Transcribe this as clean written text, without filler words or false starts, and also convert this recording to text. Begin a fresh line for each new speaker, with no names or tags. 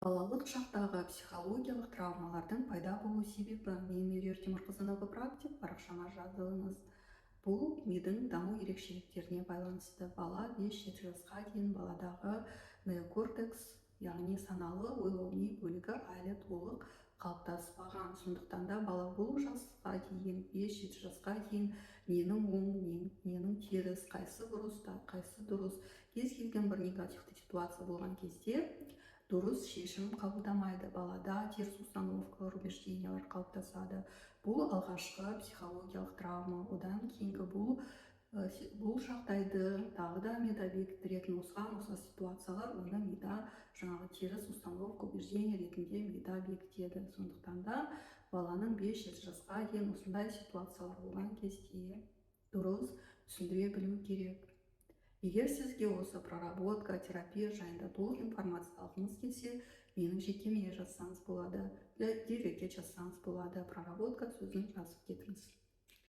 Балалық шақтағы психологиялық травмалардың пайда болу себебі. Мен Меруерт Темірқызы, практик, парақшама жазылыңыз. Бұл мидың даму ерекшеліктеріне байланысты. Бала 5-7 жасқа дейін баладағы неокортекс, яғни саналы ойлау ми бөлігі әлі толық қалыптаспаған. Сондықтан да бала бұл жасқа дейін, 5-7 жасқа дейін ненің оң, ненің теріс, қайсы бұрыс, қайсы дұрыс, кез келген бір негативті ситуация болған кезде дұрыс шешім қабылдамайды. Балада теріс установкалар, убеждениялар қалыптасады. Бұл алғашқы психологиялық травма. Одан кейінгі бұл жағдайды тағы да мида бекіттіретін осыған ұқсас ситуациялар оны мида жаңағы теріс установка, убеждение ретінде мида бекітеді. Сондықтан да баланың 5-7 жасқа дейін осындай ситуациялар болған кезде дұрыс түсіндіре білу керек. Егер сізге осы проработка, терапия жайында толық информация алғыңыз келсе, менің жекеме жазсаңыз болады, директке жазсаңыз болады. Проработка сөзін жазып кетіңіз.